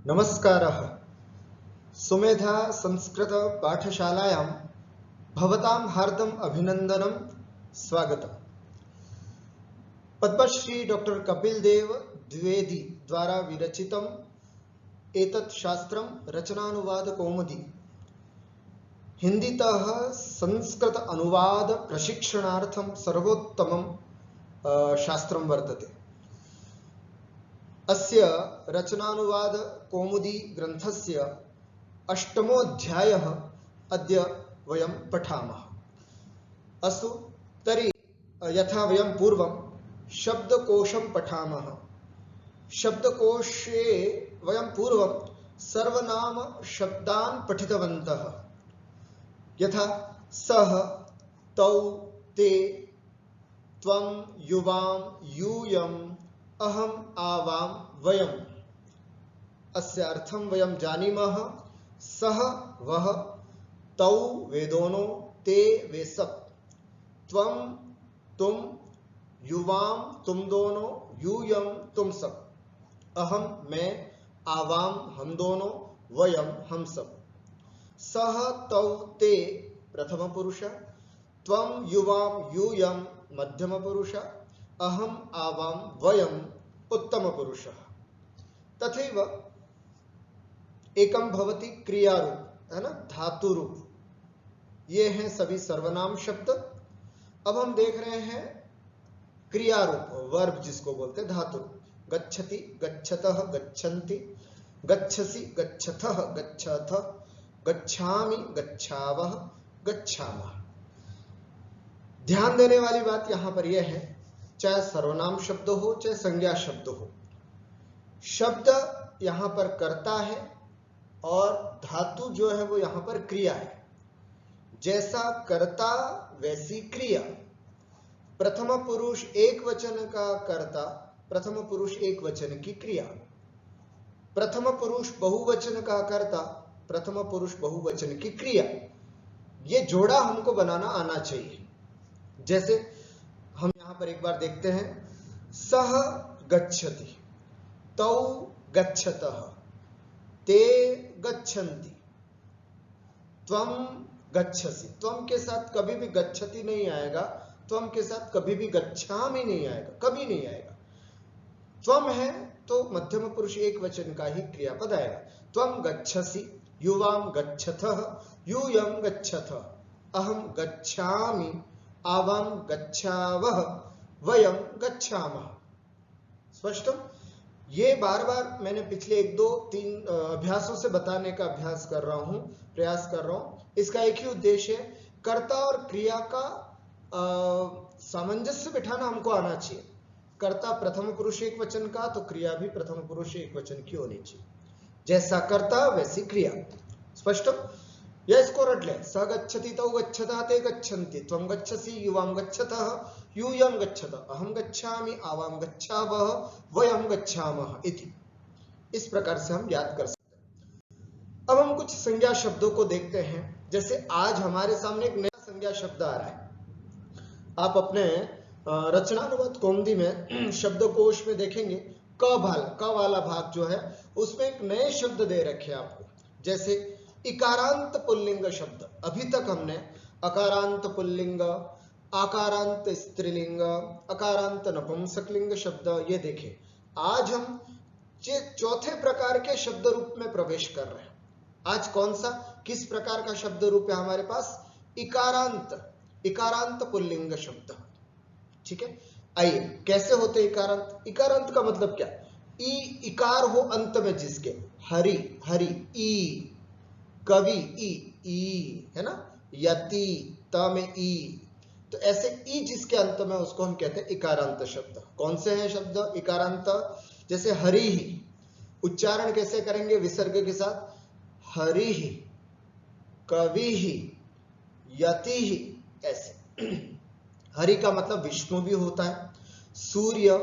नमस्कारः। सुमेधा संस्कृत पाठशालायां भवतां हार्दम् अभिनंदनं स्वागतम्। पद्मश्री डॉक्टर कपिल देव द्विवेदी द्वारा विरचितम् एतत् शास्त्रं रचनानुवाद कौमुदी हिंदीतः संस्कृत अनुवाद प्रशिक्षणार्थं सर्वोत्तमं शास्त्रं वर्तते। अस्य रचनानुवाद कौमुदी ग्रन्थस्य अष्टमोऽध्यायः अद्य वयं पठामः। अस्तु तर्हि यथा वयं पूर्वं शब्दकोशं पठामः। शब्दकोशे वयं पूर्वं सर्वनाम शब्दान् पठितवन्तः, यथा सः, तौ, ते, त्वं, युवां, यूयम्, अहम्, आवां, वयम्। अस्य अर्थं वयं जानीमः। सः वह, तौ वे दोनों, ते वे सब, त्वं तुम, युवां तुम दोनों, यूयं तुम सब, अहम मैं, आवां हम दोनों, वयम हम सब। सः तौ ते प्रथम पुरुष, त्वं युवां यूयं मध्यम पुरुष, अहम आवां वयम उत्तम पुरुषः। तथैव एकम भवति क्रिया रूप, है ना, धातु रूप। ये हैं सभी सर्वनाम शब्द। अब हम देख रहे हैं क्रिया रूप, वर्ब जिसको बोलते हैं, धातु रूप। गच्छति, गच्छतः, गच्छन्ति, गच्छसि, गच्छथः, गच्छथ, गच्छामि, गच्छावः, गच्छामः। ध्यान देने वाली बात यहां पर यह है, चाहे सर्वनाम शब्द हो चाहे संज्ञा शब्द हो, शब्द यहां पर कर्ता है और धातु जो है वो यहां पर क्रिया है। जैसा कर्ता वैसी क्रिया। प्रथम पुरुष एक वचन का कर्ता, प्रथम पुरुष एक वचन की क्रिया। प्रथम पुरुष बहुवचन का कर्ता, प्रथम पुरुष बहुवचन की क्रिया। ये जोड़ा हमको बनाना आना चाहिए। जैसे हम यहां पर एक बार देखते हैं, सह गच्छति, तौ गच्छतः, ते गच्छन्ति, त्वं गच्छसि। त्वं के साथ कभी भी गच्छति नहीं आएगा, त्वं के साथ कभी भी गच्छामि नहीं आएगा, कभी नहीं आएगा। त्वं है तो मध्यम पुरुष एक वचन का ही क्रियापद आएगा। त्वं गच्छसि, युवां गच्छथः, यूयं गच्छथः, अहं गच्छामि, आवां गच्छावः, वयं गच्छामः। स्पष्ट? ये बार बार मैंने पिछले 1-2-3 अभ्यासों से बताने का प्रयास कर रहा हूं। इसका एक ही उद्देश्य है, कर्ता और क्रिया का सामंजस्य बिठाना हमको आना चाहिए। कर्ता प्रथम पुरुष एक वचन का तो क्रिया भी प्रथम पुरुष एक वचन की होनी चाहिए। जैसा कर्ता वैसी क्रिया। स्पष्ट? या इसको रट ले, स गच्छति, तौ गच्छतः, ते गच्छन्ति, त्वं गच्छसि, युवां गच्छतः, यूयं गच्छतः, अहं गच्छामि, आवां गच्छावः, वयं गच्छामः इति। इस प्रकार से हम याद कर सकते हैं। अब हम कुछ संज्ञा शब्दों को देखते हैं। जैसे आज हमारे सामने एक नया संज्ञा शब्द आ रहा है। आप अपने रचनानुवाद कौमुदी में शब्दकोश में देखेंगे, क वाला भाग जो है उसमें एक नए शब्द दे रखे हैं आपको। जैसे इकारांत पुल्लिंग शब्द। अभी तक हमने अकारांत पुल्लिंग, आकारांत स्त्रीलिंग, अकारांत नपुंसकलिंग शब्द ये देखे। आज हम चौथे प्रकार के शब्द रूप में प्रवेश कर रहे हैं। आज कौन सा, किस प्रकार का शब्द रूप है हमारे पास? इकारांत पुल्लिंग शब्द। ठीक है, आइए कैसे होते इकारांत? इकारांत का मतलब क्या? इकार हो अंत में जिसके, हरि हरि, ई, कवि ई, है ना, यति, त में ई। तो ऐसे ई जिसके अंत में, उसको हम कहते हैं इकारांत शब्द। कौन से हैं शब्द इकारांत? जैसे हरि ही, उच्चारण कैसे करेंगे विसर्ग के साथ? हरि ही, कवि ही, यति ही, ऐसे। हरि का मतलब विष्णु भी होता है। सूर्य,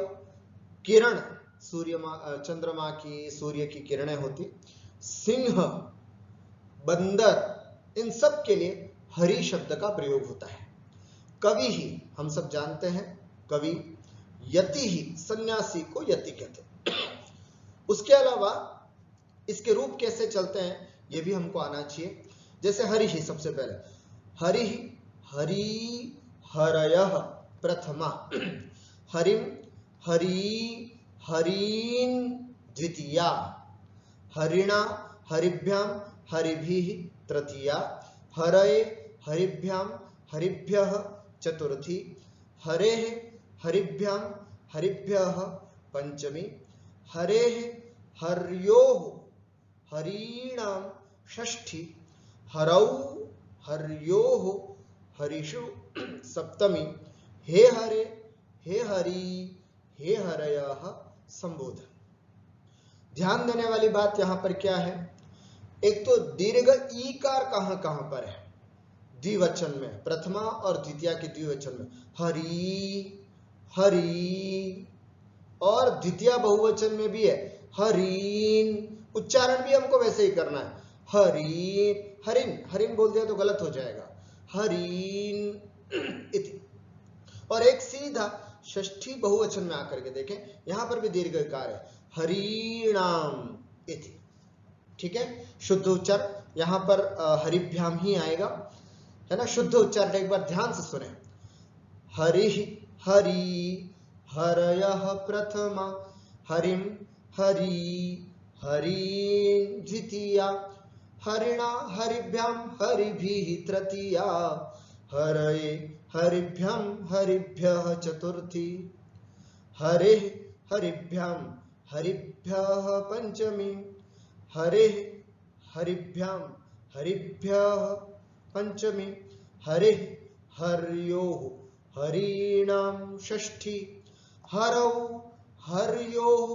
किरण, चंद्रमा की, सूर्य की किरणें होती। सिंह, बंदर, इन सब के लिए हरि शब्द का प्रयोग होता है। कवि ही हम सब जानते हैं, कवि। यति ही, सन्यासी को यति कहते हैं। उसके अलावा इसके रूप कैसे चलते हैं ये भी हमको आना चाहिए। जैसे हरि ही, सबसे पहले हरि, हरि हरयः प्रथमा, हरिम हरि हरीन द्वितीया, हरिणा हरिभ्याम हरिभिः तृतीया, हरये हरिभ्याम हरिभ्यः चतुर्थी, हरेः हरिभ्याम हरिभ्यः पंचमी, हरेः हर्योः हरीणाम षष्ठी, हरौ हर्योः हरिषु सप्तमी, हे हरे हे हरि हे हरयः संबोधन। ध्यान देने वाली बात यहां पर क्या है, एक तो दीर्घ ईकार कहां कहां पर है, द्विवचन में, प्रथमा और द्वितीया के द्विवचन में, हरि हरि, और द्वितीय बहुवचन में भी है हरीन। उच्चारण भी हमको वैसे ही करना है, हरीन, हरिन, हरिन बोल दिया तो गलत हो जाएगा, हरीन इति। और एक सीधा षष्ठी बहुवचन में आकर के देखें, यहां पर भी दीर्घकार है, हरीणाम इति। ठीक है, शुद्ध उच्चार यहां पर हरिभ्याम ही आएगा, है ना। शुद्ध उच्चारण एक बार ध्यान से सुने, हरि हरि हरयः प्रथमा, हरिम हरि हरीन द्वितीया, हरिणा हरिभ्याम हरिभिः तृतीया, हरये हरिभ्याम हरिभ्यः चतुर्थी, हरेः हरिभ्याम हरिभ्यः पंचमी, हरेः हरिभ्याम हरिभ्यः पंचमी, हरेः हर्योः हरीणाम षष्ठी, हरौ हर्योः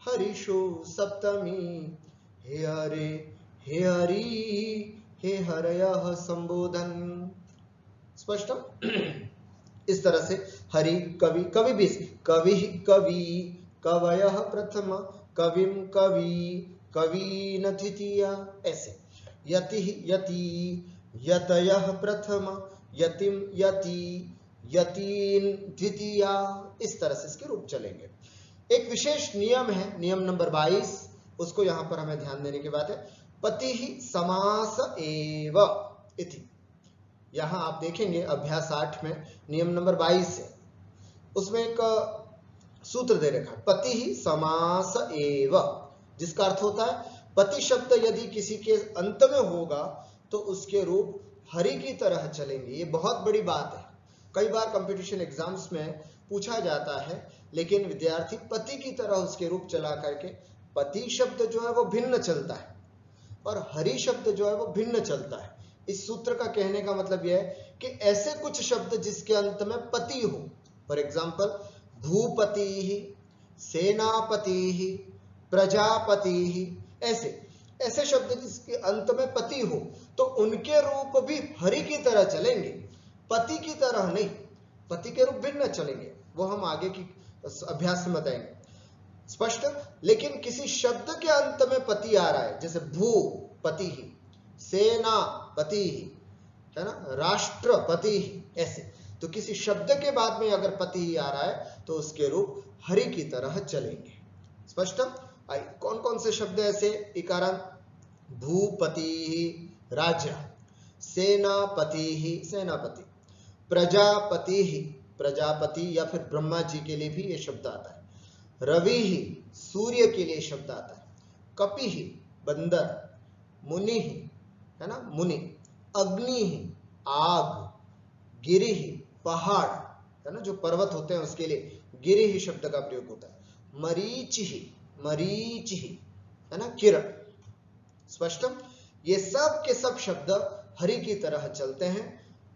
हरिषु सप्तमी, हे हरे हे हरि हे हरयः संबोधन। स्पष्ट। इस तरह से हरि कवि, कवि भी, कवि कवि कवयः प्रथम, कविम कवि कवीन द्वितीया, ऐसे यति यति यतयः प्रथम, यतिम यति यतीन द्वितीया, इस तरह से इसके रूप चलेंगे। एक विशेष नियम है, नियम नंबर 22, उसको यहां पर हमें ध्यान देने की बात है, पति ही समास एव इति। यहां आप देखेंगे अभ्यास 8 में नियम नंबर 22 है, उसमें एक सूत्र दे रखा है, पति ही समास एव, जिसका अर्थ होता है पति शब्द यदि किसी के अंत में होगा तो उसके रूप हरि की तरह चलेंगे। ये बहुत बड़ी बात है, कई बार कंपटीशन एग्जाम्स में पूछा जाता है, लेकिन विद्यार्थी पति की तरह उसके रूप चला करके, पति शब्द जो है वो भिन्न चलता है और हरि शब्द जो है वो भिन्न चलता है। इस सूत्र का कहने का मतलब यह है कि ऐसे कुछ शब्द जिसके अंत में पति हो, फॉर एग्जाम्पल भूपति ही, सेनापति ही, प्रजापति ही, ऐसे शब्द जिसके अंत में पति हो तो उनके रूप भी हरि की तरह चलेंगे, पति की तरह नहीं, पति के रूप भिन्न चलेंगे, वो हम आगे की अभ्यास में बताएंगे। स्पष्ट। लेकिन किसी शब्द के अंत में पति आ रहा है, जैसे भूपति ही, सेनापति ही, है ना, राष्ट्रपति ही, ऐसे, तो किसी शब्द के बाद में अगर पति ही आ रहा है तो उसके रूप हरि की तरह चलेंगे। स्पष्ट। कौन कौन से शब्द ऐसे इकारांत, भूपति ही राजा, सेनापति ही सेनापति, प्रजापति ही प्रजापति या फिर ब्रह्मा जी के लिए भी ये शब्द आता है, रवि ही सूर्य के लिए शब्द आता है, कपि ही बंदर, मुनि ही, है ना, मुनि, अग्नि ही आग, गिरि ही पहाड़, है ना, जो पर्वत होते हैं उसके लिए गिरि ही शब्द का प्रयोग होता है, मरीचि ही, है ना, किरण। स्पष्ट। ये सब के सब शब्द हरि की तरह चलते हैं।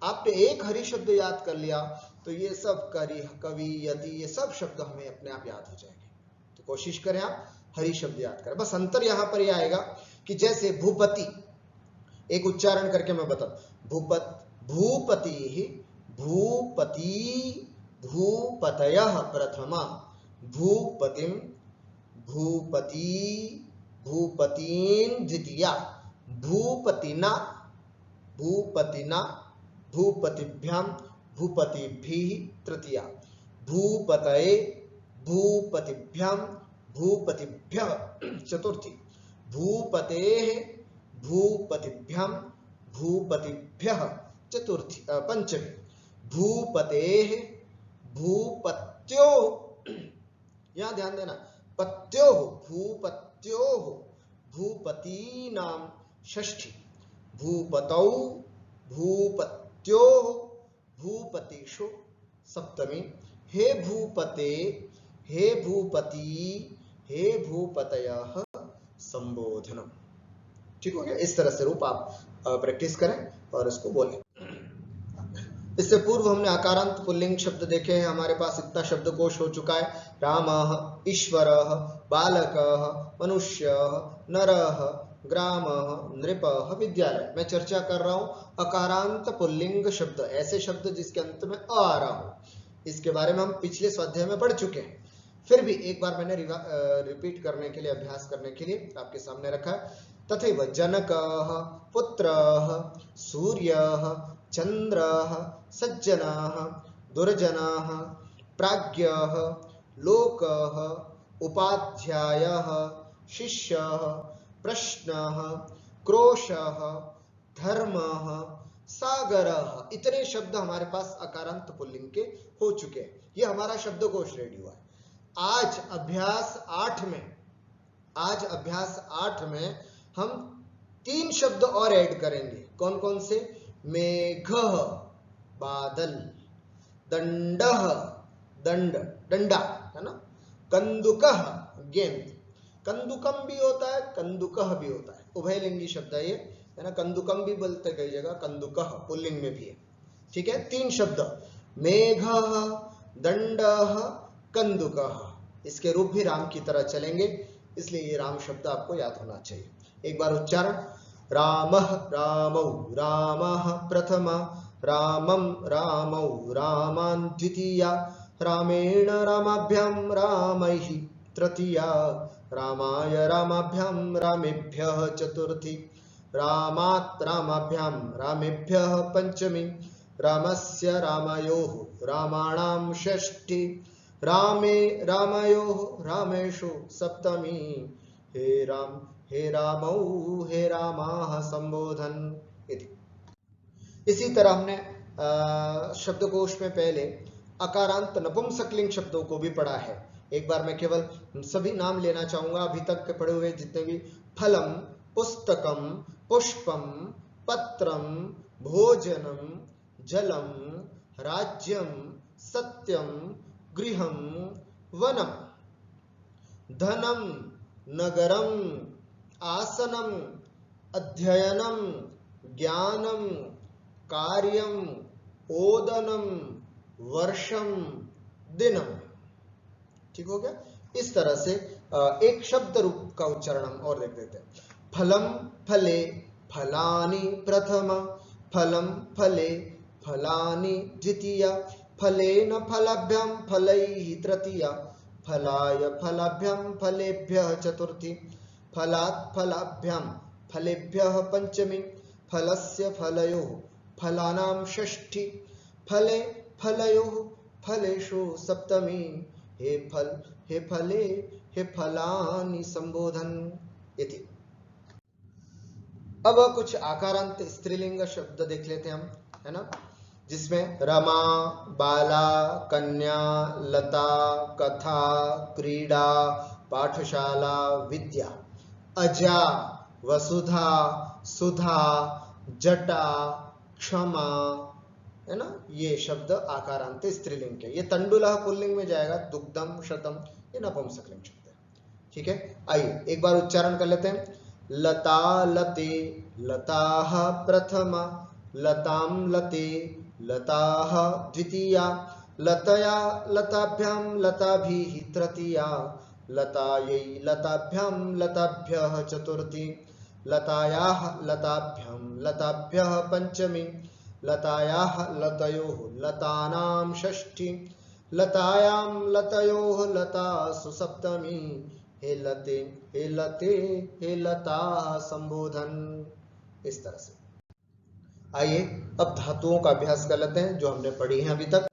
आपने एक हरि शब्द याद कर लिया तो ये सब कवि यति ये सब शब्द हमें अपने आप याद हो जाएंगे। तो कोशिश करें आप हरि शब्द याद करें। बस अंतर यहां पर यह आएगा कि जैसे भूपति, एक उच्चारण करके मैं बताऊं, भूपति ही, भूपति भूपतयः प्रथमा, भूपतिम भूपति भूपतीन द्वितीया, भूपतिना भूपतिना भूपतिभ्याम भूपतिभिः तृतीया, भूपतये भूपतिभ्याम भूपतिभ्यः चतुर्थी, भूपतेः भूपतिभ्यां भूपतिभ्यः चतुर्थी पंचमी भूपतेः भूपत्योः, यहां ध्यान देना, पत्योः भूपत्योः भूपतीनां षष्ठी भूपतौ भूपत्योः भूपतिषु सप्तमी हे भूपते हे भूपति हे भूपतयः संबोधनम। ठीक हो गया। इस तरह से रूप आप प्रैक्टिस करें और इसको बोलें। इससे पूर्व हमने आकारांत पुल्लिंग शब्द देखे हैं। हमारे पास इतना शब्दकोश हो चुका है। रामः, ईश्वरः, बालकः, मनुष्यः, नरः, ग्रामः, नृपः, विद्यालय। मैं चर्चा कर रहा हूं अकारांत पुल्लिंग शब्द, ऐसे शब्द जिसके अंत में अ आ रहा हो। इसके बारे में हम पिछले स्वाध्याय में पढ़ चुके हैं। फिर भी एक बार मैंने रिपीट करने के लिए, अभ्यास करने के लिए आपके सामने रखा है। तथैव जनकः, पुत्रः, सूर्यः, चंद्रः, सज्जनाः, दुर्जनाः, प्राज्ञः, लोकः, उपाध्यायः, शिष्यः, प्रश्नः, क्रोशः, धर्मः, सागरः, इतने शब्द हमारे पास अकारांत पुल्लिंग के हो चुके हैं। ये हमारा शब्दकोश रेडी हुआ है। आज अभ्यास 8 में हम 3 शब्द और ऐड करेंगे। कौन कौन से? मेघः, बादल, दंडः, दंड, डंडा, है ना, कंदुकः, गेंद। कंदुकम भी होता है, कंदुकः भी होता है, उभयलिंगी शब्द है ये, है ना। कंदुकम भी बोलते कई जगह, कंदुकः पुल्लिंग में भी है। ठीक है, 3 शब्द, मेघः, दंडः, कंदुकः। इसके रूप भी राम की तरह चलेंगे, इसलिए ये राम शब्द आपको याद होना चाहिए। एक बार उच्चारण, रामः, रामौ, रामः प्रथमा, रामं, रामौ, रामान् द्वितीया, रामेण, रामाभ्यां, रामैः तृतीया, रामाय, रामाभ्यां, रामेभ्यः चतुर्थी, रामात्, रामाभ्यां, रामेभ्यः पंचमी, रामस्य, रामयोः, रामाणां षष्ठी, रामे, रामयोः, रामेषु सप्तमी, हे राम, हे रामौ, हे रामाः संबोधन इति। इसी तरह हमने शब्दकोश में पहले अकारांत नपुंसकलिंग शब्दों को भी पढ़ा है। एक बार मैं केवल सभी नाम लेना चाहूंगा, अभी तक के पढ़े हुए जितने भी, फलम, पुस्तकम, पुष्पम, पत्रम, भोजनम, जलम, राज्यम, सत्यम, गृहम, वनम, धनम, नगरम, आसनम, अध्ययनम, ज्ञानम, कार्यम, ओदनम, वर्षम, दिनम। ठीक हो गया। इस तरह से एक शब्द रूप का उच्चारण हम और देख लेते हैं। फलम, फले, फलानि प्रथमा, फलम, फले, फलानि द्वितीया, फलेन, फलाभ्यां, फलैः तृतीया, फलाय, फलाभ्यां, फलेभ्यः चतुर्थी, फलात्, फलाभ्यां, फलेभ्यः पंचमी, फलस्य, फलयोः, फलानां षष्ठी, फले, फलयोः, फलेषु सप्तमी, हे फल, हे फले, हे फलानि संबोधन इति। अब कुछ आकारांत स्त्रीलिंग शब्द देख लेते हैं हम, है ना, जिसमें रमा, बाला, कन्या, लता, कथा, क्रीड़ा, पाठशाला, विद्या, अजा, वसुधा, सुधा, जटा, क्षमा, है ना। ये शब्द आकारांत स्त्रीलिंग के। ये तंडुलः पुल्लिंग में जाएगा, दुग्धम, शतम, ये नपुंसकलिंग शब्द है। ठीक है, आइए एक बार उच्चारण कर लेते हैं। लता, लते, लताः प्रथमा, लतां, लते, लताः द्वितीया, लतया, लताभ्यां, लताभिः तृतीया, लतायै, लताभ्यां, लताभ्यः चतुर्थी, लतायाः, लताभ्यां, लताभ्यः पंचमी, लतायाः, लतयोः, लतानां षष्ठी, लतायां, लतयोः, लतासु सप्तमी, हे लते, हे लते, हे लता संबोधन। इस तरह से। आइए अब धातुओं का अभ्यास कर लेते हैं जो हमने पढ़ी हैं अभी तक।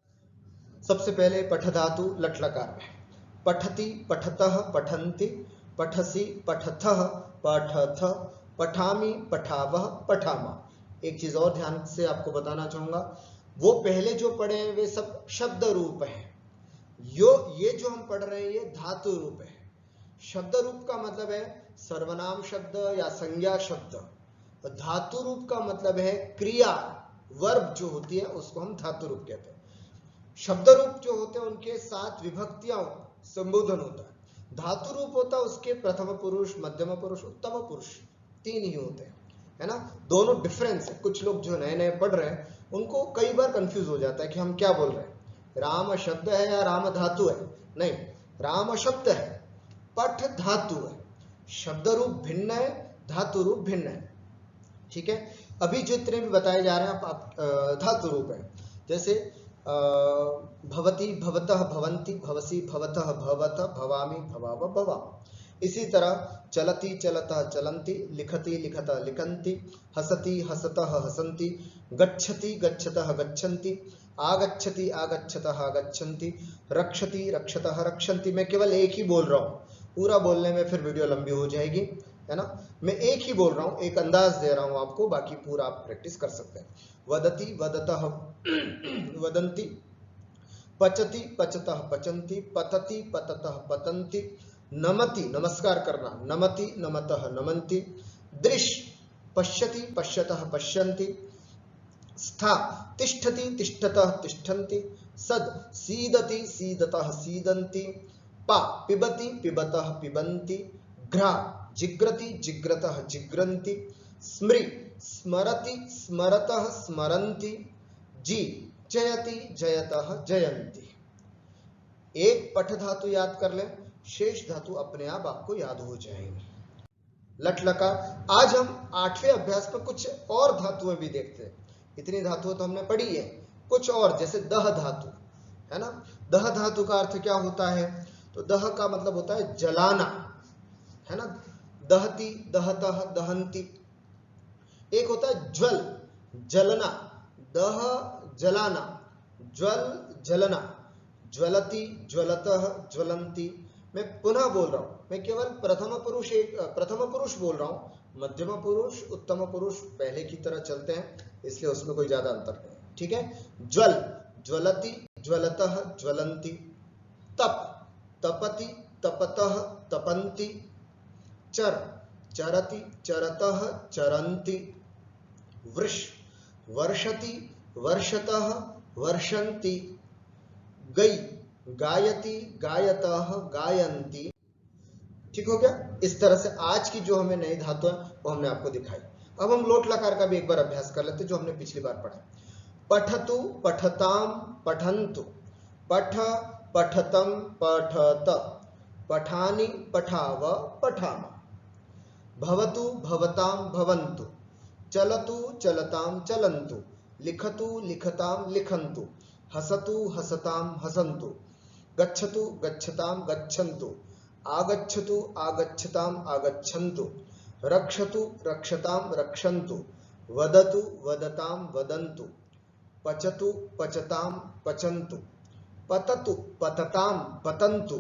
सबसे पहले पठ धातु लट लकार में, पठति, पठतः, पठन्ति, पठसी, पठथः, पठथ, पठामी, पठावह, पठामा। एक चीज और ध्यान से आपको बताना चाहूंगा, वो पहले जो पढ़े हैं वे सब शब्द रूप है। ये जो हम पढ़ रहे हैं ये धातु रूप है। शब्द रूप का मतलब है सर्वनाम शब्द या संज्ञा शब्द, और धातु रूप का मतलब है क्रिया, वर्ब जो होती है उसको हम धातु रूप कहते हैं। शब्द रूप जो होते हैं उनके 7 विभक्तियां संबोधन होता है। धातु रूप होता है उसके प्रथम पुरुष, मध्यम पुरुष, उत्तम पुरुष 3 ही होते हैं, है ना। दोनों डिफरेंस है। कुछ लोग जो नए नए पढ़ रहे हैं उनको कई बार कंफ्यूज हो जाता है कि हम क्या बोल रहे हैं, राम शब्द है या राम धातु है। नहीं, राम शब्द है, पठ धातु है। शब्द रूप भिन्न है, धातु रूप भिन्न है। ठीक है, अभी जितने भी बताए जा रहे हैं आप धातु रूप है। जैसे भवती, भवतः, भवंती, भवसी, भवतः, भवत, भवामी, भवाव, भवाम। इसी तरह चलती, चलतः, चलंती, लिखती, लिखतः, लिखन्ति, हसती, हसतः, हसन्ति, गच्छति, गच्छतः, गच्छन्ति, आगच्छति, आगच्छतः, आगच्छन्ति, रक्षति, रक्षतः, रक्षन्ति। मैं केवल एक ही बोल रहा हूँ, पूरा बोलने में फिर वीडियो लंबी हो जाएगी, है ना। मैं एक ही बोल रहा हूँ, एक अंदाज दे रहा हूँ आपको, बाकी पूरा आप प्रैक्टिस कर सकते हैं। वदति, वदतः, वदन्ति, पचति, पचतः, पचन्ति, पतति, पततः, पतन्ति, नमति, नमस्कार करना, नमति, नमतः, नमन्ति, दृश, पश्यति, पश्यतः, पश्यन्ति, स्था, तिष्ठति, तिष्ठतः, तिष्ठन्ति, सद, सीदति, सीदतः, सीदन्ति, पा, पिबति, पिबतः, पिबन्ति, घ्रा, जिग्रति, जिग्रतः, जिग्रन्ति, स्मृ, स्मरति, स्मरतः, स्मरन्ति, जी, जयति, जयतः, जयन्ति। एक पठ धातु याद कर लें, शेष धातु अपने आप आपको याद हो जाएंगे। लट लकार। आज हम 8वें अभ्यास में कुछ और धातुएं भी देखते हैं। इतनी धातुएं तो हमने पढ़ी है, कुछ और, जैसे दह धातु, है ना। दह धातु का अर्थ क्या होता है, तो दह का मतलब होता है जलाना, है ना। दहती, दहतः, दहंती। एक होता है ज्वल, जलना, दह जलाना, ज्वल जलना, ज्वलती, ज्वलतः, ज्वलंती। मैं पुनः बोल रहा हूं, मैं केवल प्रथम पुरुष बोल रहा हूं, मध्यम पुरुष, उत्तम पुरुष पहले की तरह चलते हैं, इसलिए उसमें कोई ज्यादा अंतर नहीं। ठीक है, ज्वल, ज्वलती, ज्वलतः, ज्वलंती, तप, तपति, तपतः, तपंती, चर, चरति, चरतः, चरन्ति, वृष, वर्षति, वर्षतः, वर्षन्ति, गई, गायति, गायतः, गायन्ति। ठीक हो गया। इस तरह से आज की जो हमें नई धातु है वो हमने आपको दिखाई। अब हम लोट लकार का भी एक बार अभ्यास कर लेते, जो हमने पिछली बार पढ़ा। पठतु, पठताम, पठन्तु, पठ, पठतम, पठत, पठानि, पठाव, पठाम, भवतु, भवताम, भवन्तु, चलतु, चलताम, चलन्तु, लिखतु, लिखताम, लिखन्तु, हसतु, हसताम, हसन्तु, गच्छतु, गच्छताम, गच्छन्तु, आगच्छतु, आगच्छताम, आगच्छन्तु, रक्षतु, रक्षताम, रक्षन्तु, वदतु, वदताम, वदन्तु, पचतु, पचताम, पचन्तु, पततु, पतताम, पतन्तु,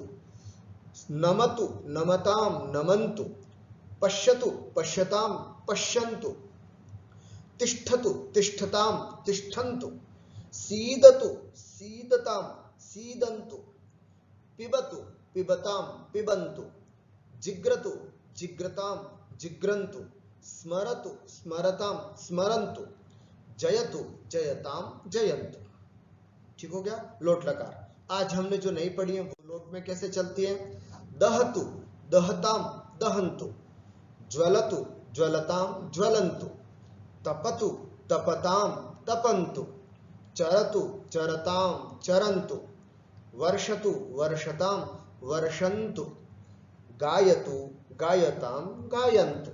नमतु, नमताम, नमन्तु, पश्यतु, पश्यताम, पश्यन्तु, तिष्ठतु, तिष्ठताम, तिष्ठन्तु, सीदतु, सीदताम, सीदन्तु, पिबतु, पिबताम, पिबन्तु, जिग्रतु, जिग्रताम, जिग्रन्तु, स्मरतु, स्मरताम, स्मरन्तु, जयतु, जयताम, जयन्तु। ठीक हो गया। लोट लकार। आज हमने जो नहीं पढ़ी है वो लोट में कैसे चलती है। दहतु, दहताम, दहन्तु, ज्वलतु, ज्वलताम, ज्वलन्तु, तपतु, तपताम, तपन्तु, चरतु, चरताम, चरन्तु, वर्षतु, वर्षताम, वर्षन्तु, गायतु, गायताम, गायन्तु।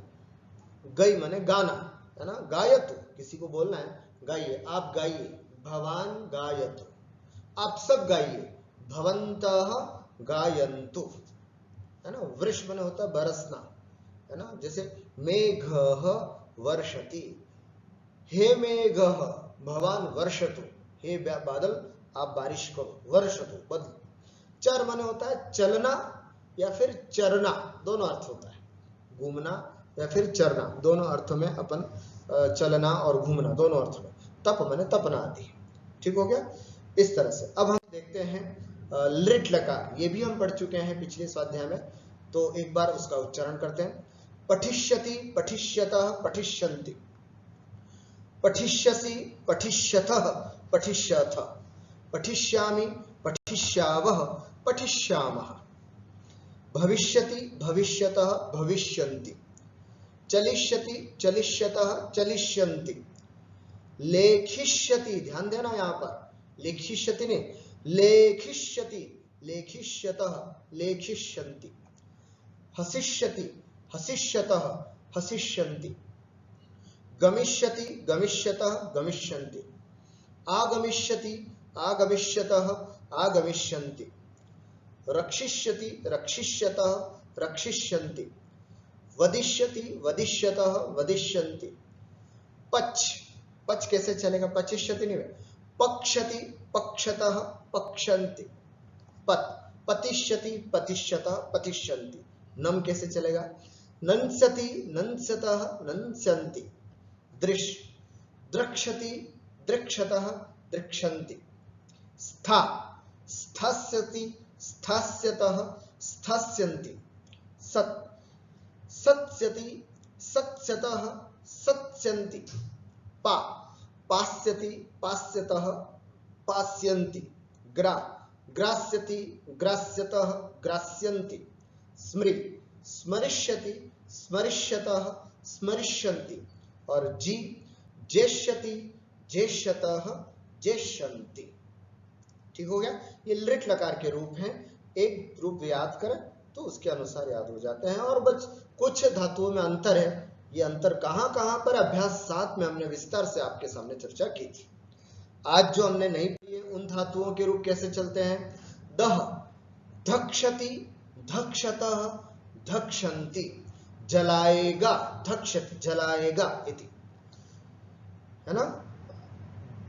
गई माने गाना, है ना। गायतु किसी को बोलना है, गाइए, आप गाइए, भवान गायतु, आप सब गाइए, भवन्तः गायन्तु, है ना। वृष माने होता है बरसना, है ना। जैसे मेघः वर्षति, हे मेघः भवान वर्षतु, हे बादल आप बारिश करो, वर्षतु बदल। चर माने होता है चलना, या फिर चरना, दोनों अर्थ होता है। घूमना या फिर चरना, दोनों अर्थों में अपन चलना और घूमना दोनों अर्थों में। तप माने तपना आदि। ठीक हो गया। इस तरह से अब हम देखते हैं लिट लकार, ये भी हम पढ़ चुके हैं पिछले स्वाध्याय में, तो एक बार उसका उच्चारण करते हैं। पठिष्यति, पठिष्यतः, पठिष्यन्ति, पठिष्यसि, पठिष्यथः, पठिष्यथ, पठिष्यामि, पठिष्यावः, पठिष्यामः, भविष्यति, भविष्यतः, भविष्यन्ति, चलिष्यति, चलिष्यतः, चलिष्यन्ति, लेखिष्यति, ध्यान देना यहाँ पर, लेखिष्यति नहीं, लेखिष्यति, लेखिष्यतः, लेखिष्यन्ति, हसिष्यति, हसिष्यतः, हसिष्यन्ति, गमिष्यति, गमिष्यतः, गमिष्यन्ति, आगमिष्यति, आगमिष्यतः, आगमिष्यन्ति, रक्षिष्यति, रक्षिष्यतः, रक्षिष्यन्ति, वदिष्यति, वदिष्यतः, वदिष्यन्ति, पच, पच कैसे चलेगा, पचिष्यति नहीं, पक्षति, पक्षतः, पक्षन्ति, पत, पतिष्यति, पतिष्यतः, पतिष्यन्ति, नम कैसे चलेगा, नंस्यति, नंस्यतः, नंस्यन्ति, दृश, द्रक्षति, द्रक्षतः, द्रक्षन्ति, स्था, स्थास्यति, स्थास्यतः, स्थास्यन्ति, सत्, सत्स्यति, सत्स्यतः, सत्स्यन्ति, पा, पास्यति, पास्यतः, पास्यन्ति, ग्रा, ग्रास्यति, ग्रास्यतः, ग्रास्यन्ति, स्मृ, स्मरिष्यति, स्मरिष्यतः, स्मरिष्यन्ति, और जी, जेष्यति, जेष्यतः, जेष्यन्ति। ठीक हो गया। ये लिट लकार के रूप हैं, एक रूप याद करें तो उसके अनुसार याद हो जाते हैं। और बस कुछ धातुओं में अंतर है, ये अंतर कहां कहां पर अभ्यास 7 में हमने विस्तार से आपके सामने चर्चा की थी। आज जो हमने नहीं पढ़ी है उन धातुओं के रूप कैसे चलते हैं, दह, धक्षति, धक्षतः, धक्षन्ति, जलाएगा, धक्षति, जलाएगा इति, है ना,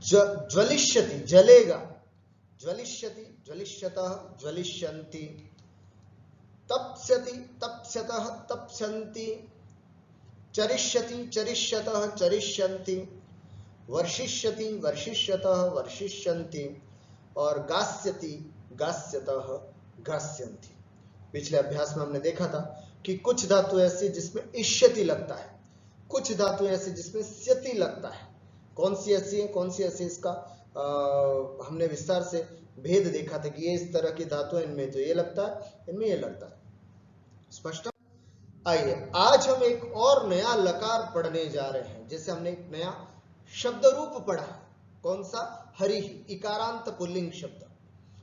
ज्वलिष्यति, जलेगा, ज्वलिष्यति, ज्वलिष्यतः, ज्वलिष्यन्ति, तप्स्यति, तप्स्यतः, तप्स्यन्ति, चरिष्यति, चरिष्यतः, चरिष्यन्ति, वर्षिष्यति, वर्षिष्यतः, वर्षिष्यन्ति, और गास्यति, गास्यतः, गास्यन्ति। पिछले अभ्यास में हमने देखा था कि कुछ धातु ऐसी जिसमें इष्यति लगता है, कुछ धातु ऐसी जिसमें स्यति लगता है। कौन सी ऐसी है, कौन सी ऐसी, इसका हमने विस्तार से भेद देखा था कि ये इस तरह की धातु है, इनमें तो ये लगता है, इनमें ये लगता है। स्पष्ट। आइए आज हम एक और नया लकार पढ़ने जा रहे हैं। जैसे हमने एक नया शब्द रूप पढ़ा, कौन सा, हरि, इकारांत पुल्लिंग शब्द,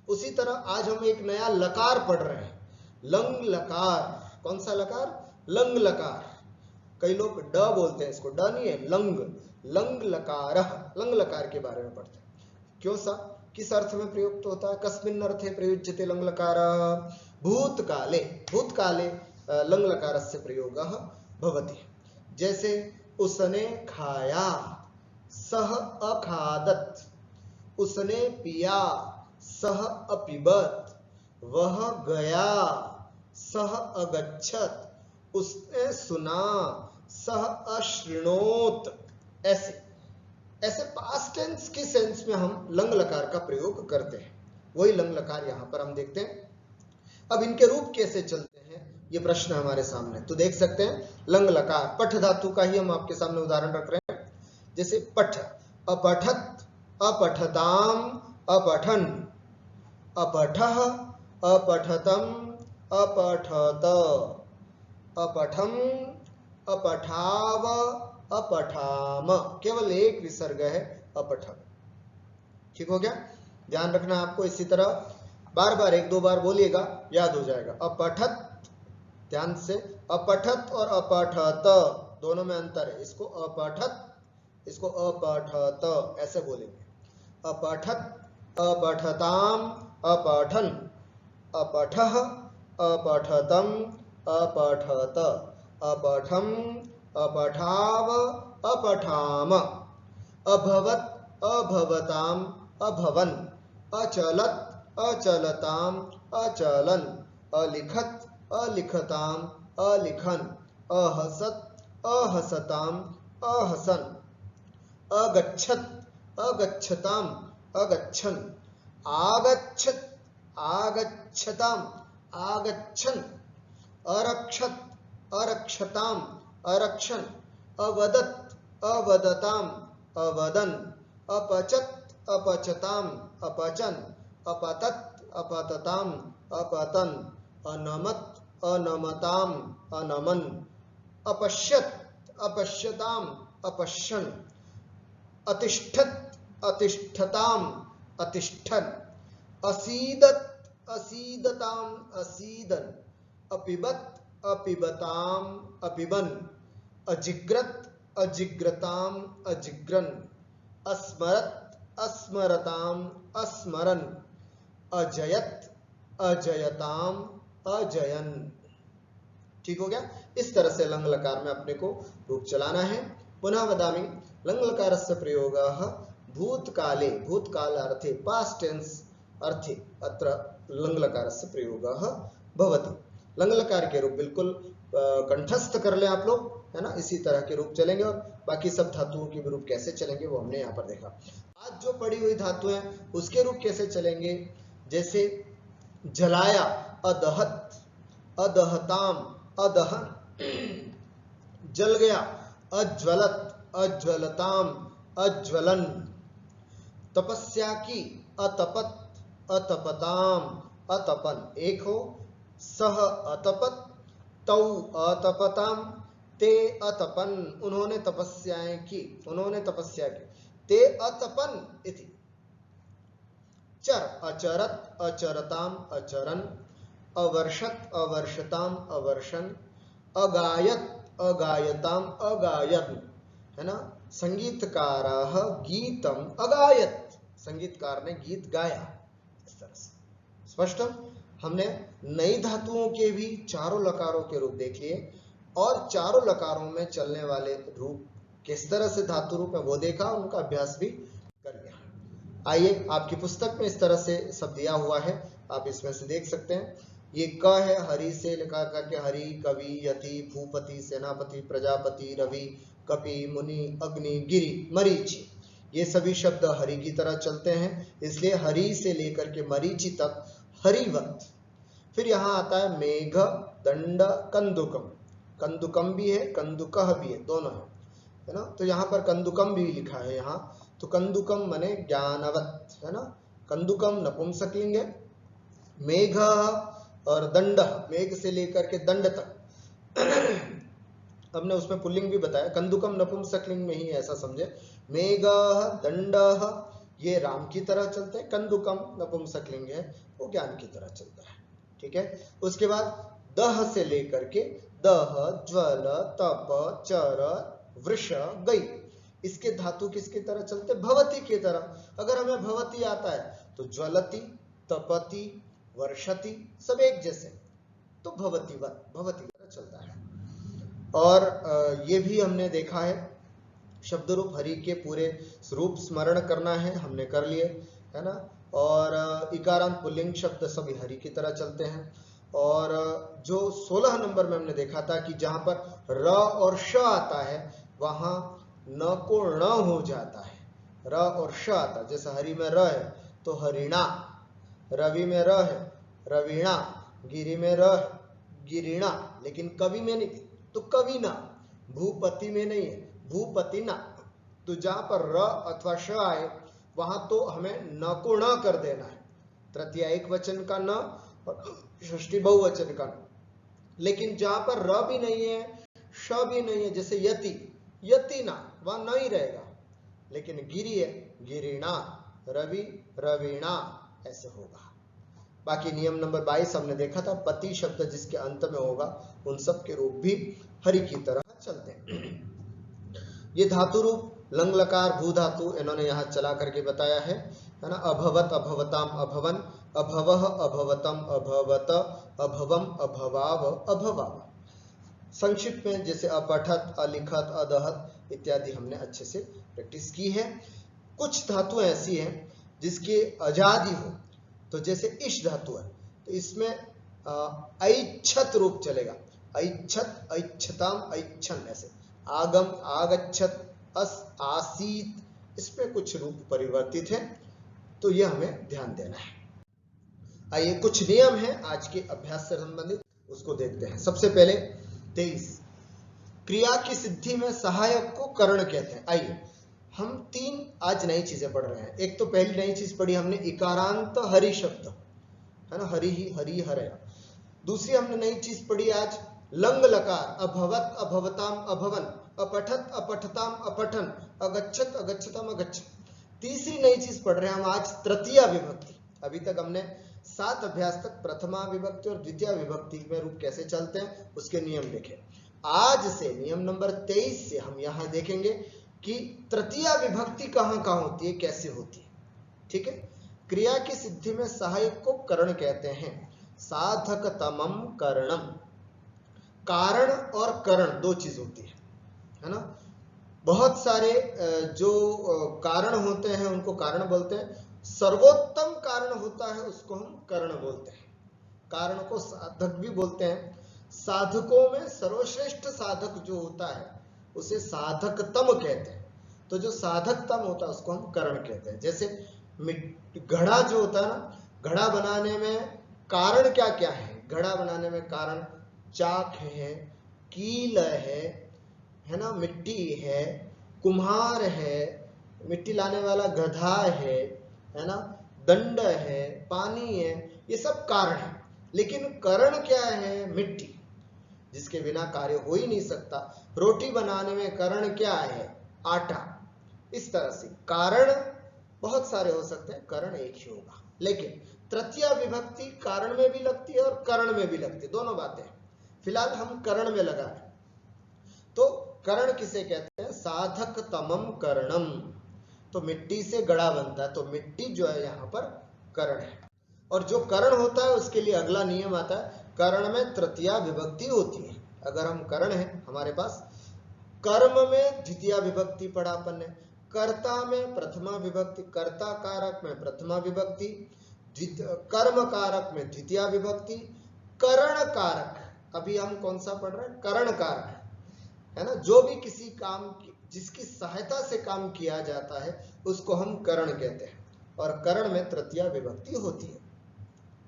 उसी तरह आज हम एक नया लकार पढ़ रहे हैं, लंग लकार। कौन सा लकार, लंग लकार। कई लोग ड बोलते हैं, इसको ड नहीं है, लंग, लंग लकार, लंग लकार के बारे में पढ़ते हैं। क्यों सा, किस अर्थ में प्रयुक्त होता है, कस्मिन् अर्थे प्रयुज्यते लंग लकार, भूतकाले, भूतकाले लंग लकारस्य प्रयोगः भवति। जैसे उसने खाया, सह अखादत, उसने पिया, सह अपिबत, वह गया, सह अगच्छत, उसने सुना, सह अशृणोत। ऐसे ऐसे पास्ट टेंस की सेंस में हम लंग लकार का प्रयोग करते हैं। वही लंग लकार यहां पर हम देखते हैं। अब इनके रूप कैसे चलते हैं, ये प्रश्न हमारे सामने, तो देख सकते हैं लंग लकार, पठ धातु का ही हम आपके सामने उदाहरण रख रहे हैं। जैसे पठ, अपठत, अपठताम, अपठन, अपठः, अपठतम, अपठत, अपठम, अपठाव, अपठाम, केवल एक विसर्ग है, अपठम। ठीक हो गया। ध्यान रखना आपको, इसी तरह बार बार एक दो बार बोलिएगा, याद हो जाएगा। अपठत, ध्यान से, अपठत और अपठत दोनों में अंतर है। इसको अपठत, इसको अपठत, ऐसे बोलेंगे। अपठत, अपठताम, अपठन, अपठः, अपठतम, अपठत, अपठम, अपठाव, अपठाम, अभवत, अभवताम, अभवन, अचलत, अचलताम, अचलन, अलिखत, अलिखताम अलिखन, अहसत अहसताम अहसन, अगच्छत अगच्छताम अगच्छन, आगच्छत आगच्छताम आगच्छन, अरक्षत अरक्षताम अरक्षन, अवदत अवदताम अवदन, अपचत अपचताम अपचन, अपतत अपतताम अपतन, अनमत अनमताम अनमन, अपश्यत अपश्यताम अपश्यन, अतिष्ठत अतिष्ठताम अतिष्ठन, असीदत असीदताम असीदन, अपिबत अपिबताम अपिबन, अजिग्रत अजिग्रताम अजिग्रन, अस्मरत अस्मरताम अस्मरन, अजयत अजयताम अजयन। ठीक हो गया। इस तरह से लंग लकार में अपने को रूप चलाना है। पुनः वदामि लंग लकारस्य प्रयोगः भूतकाले, भूतकाल अर्थे पास्ट टेंस अर्थे अत्र लंग लकारस्य प्रयोगः भवति। लंग लकार के रूप बिल्कुल कंठस्थ कर ले आप लोग, है ना। इसी तरह के रूप चलेंगे और बाकी सब धातुओं के रूप कैसे चलेंगे वो हमने यहाँ पर देखा। आज जो पड़ी हुई धातु है उसके रूप कैसे चलेंगे, जैसे जलाया अदहत, अदहताम अदहन, जल गया अज्वलत अज्वलताम अज्वलन, तपस्या की अतपत अतपताम अतपन, एक हो, सह अतपत तौ अतपताम ते अतपन, उन्होंने तपस्याएं की, उन्होंने तपस्या की, ते अतपन इति। चर अचरत अचरताम अचरन, अवर्षत अवर्षताम अवर्षन, अगायत अगायताम अगायन, है ना। संगीतकारः गीतम अगायत, संगीतकार ने गीत गाया। इस तरह से स्पष्ट। हमने नई धातुओं के भी चारों लकारों के रूप देख लिए और चारों लकारों में चलने वाले रूप किस तरह से धातु रूप है वो देखा, उनका अभ्यास भी कर लिया। आइए, आपकी पुस्तक में इस तरह से सब दिया हुआ है, आप इसमें से देख सकते हैं। ये क है, हरि से लिखा करके हरि, कवि, यति, भूपति, सेनापति, प्रजापति, रवि, कपि, मुनि, अग्नि, गिरि, मरीचि, ये सभी शब्द हरि की तरह चलते हैं, इसलिए हरि से लेकर के मरीचि तक हरिवत। फिर यहाँ आता है मेघ, दंड, कंदुकम, कंदुकम भी है कंदुकह भी है, दोनों है ना। तो यहाँ पर कंदुकम भी लिखा है यहाँ, तो कंदुकम माने ज्ञानवत, है ना। कंदुकम नपुंसकलिंग है, मेघ और दंड, मेघ से लेकर के दंड तक हमने उसमें पुल्लिंग भी बताया, कंदुकम नपुंसकलिंग में ही ऐसा समझे। मेघ दंड ये राम की तरह चलते हैं, कंदुकम नपुंसकलिंग है वो ज्ञान की तरह चलता है। ठीक है। उसके बाद दह से लेकर के दह, ज्वल, तप, चर, वृष, गई, इसके धातु किसकी तरह चलते, भवती की तरह। अगर हमें भवती आता है तो ज्वलती, तपति, वर्षति सब एक जैसे, तो भवती भवती तरह चलता है। और ये भी हमने देखा है, शब्द रूप हरि के पूरे रूप स्मरण करना है, हमने कर लिए, है ना। और इकारांत पुल्लिंग शब्द सभी हरि की तरह चलते हैं। और जो 16 नंबर में हमने देखा था कि जहां पर र और श आता है वहां न को ण हो जाता है, र और श आता है। जैसे हरि में र है तो हरिणा, रवि में र है रवीणा, गिरि में र गिरिणा, लेकिन कवि में नहीं तो कविना, भूपति में नहीं है भूपतिना। तो जहां पर र अथवा श आए वहां तो हमें न को ण कर देना है, तृतीय एक वचन का न और षष्ठी बहुवचन का न। लेकिन जहां पर र भी नहीं है श भी नहीं है, जैसे यति, यतिना, वहां न ही रहेगा, लेकिन गिरि है गिरिणा, रवि रवीणा, ऐसे होगा। बाकी नियम नंबर 22 हमने देखा था, पति शब्द जिसके अंत में होगा उन सब के रूप भी हरि की तरह चलते हैं। ये धातु रूप लंग लकार भू धातु इन्होंने यहाँ चला करके बताया है ना। अभवत अभवताम अभवन, अभवः अभवतम अभवत, अभवम अभवाव अभवाव। संक्षिप्त में जैसे अपठत, अलिखत, अदहत इत्यादि हमने अच्छे से प्रैक्टिस की है। कुछ धातु ऐसी हैं जिसकी अजादी हो, तो जैसे इश धातु है तो इसमें ऐच्छत रूप चलेगा, ऐच्छत, ऐच्छताम, ऐच्छन, ऐसे आगम, आगच्छत, अस, आसीत, इसमें कुछ रूप परिवर्तित है, तो यह हमें ध्यान देना है। आइए कुछ नियम है आज के अभ्यास से संबंधित, उसको देखते हैं। सबसे पहले 23, क्रिया की सिद्धि में सहायक को करण कहते हैं। आइए हम 3 आज नई चीजें पढ़ रहे हैं। एक तो पहली नई चीज पढ़ी हमने इकारांत हरि शब्द, है ना, हरि ही, हरि हरया। दूसरी हमने नई चीज पढ़ी आज लंग लकार, अभवत, अभवताम, अभवन, अपठत, अपठताम, अपठन, अगच्छत, अगच्छताम, अगच्छत। तीसरी नई चीज पढ़ रहे हैं हम आज तृतीया विभक्ति। अभी तक हमने 7 अभ्यास तक प्रथमा विभक्ति और द्वितीय विभक्ति में रूप कैसे चलते हैं उसके नियम देखे। आज से नियम नंबर 23 से हम यहां देखेंगे कि तृतीया विभक्ति कहां कहां होती है, कैसे होती है। ठीक है, क्रिया की सिद्धि में सहायक को करण कहते हैं। साधकतमम करणम, कारण और करण 2 चीज होती है ना। बहुत सारे जो कारण होते हैं उनको कारण बोलते हैं, सर्वोत्तम कारण होता है उसको हम करण बोलते हैं। कारण को साधक भी बोलते हैं। साधकों में सर्वश्रेष्ठ साधक जो होता है उसे साधकतम कहते हैं। तो जो साधकतम होता है उसको हम करण कहते हैं। जैसे घड़ा जो होता है ना, घड़ा बनाने में कारण क्या क्या है? घड़ा बनाने में कारण चाक है, कील है ना, मिट्टी है, कुम्हार है, मिट्टी लाने वाला गधा है ना, दंड है, पानी है, ये सब कारण है। लेकिन करण क्या है? मिट्टी, जिसके बिना कार्य हो ही नहीं सकता। रोटी बनाने में करण क्या है? आटा। इस तरह से कारण बहुत सारे हो सकते हैं, करण एक ही होगा। लेकिन तृतीया विभक्ति कारण में भी लगती है और करण में भी लगती है, दोनों बातें। फिलहाल हम करण में लगा है। तो करण किसे कहते हैं? साधक तमम करणम। तो मिट्टी से घड़ा बनता है, तो मिट्टी जो है यहां पर करण है। और जो करण होता है उसके लिए अगला नियम आता है, करण में तृतीया विभक्ति होती है। अगर हम करण है हमारे पास, कर्म में द्वितीया विभक्ति पढ़ा अपन ने, कर्ता में प्रथमा विभक्ति, कर्ता कारक में प्रथमा विभक्ति, कर्म कारक में द्वितीया विभक्ति, करण कारक, अभी हम कौन सा पढ़ रहे हैं? करण कारक, है ना। जो भी किसी काम की, जिसकी सहायता से काम किया जाता है उसको हम करण कहते हैं। और करण में तृतीया विभक्ति होती है।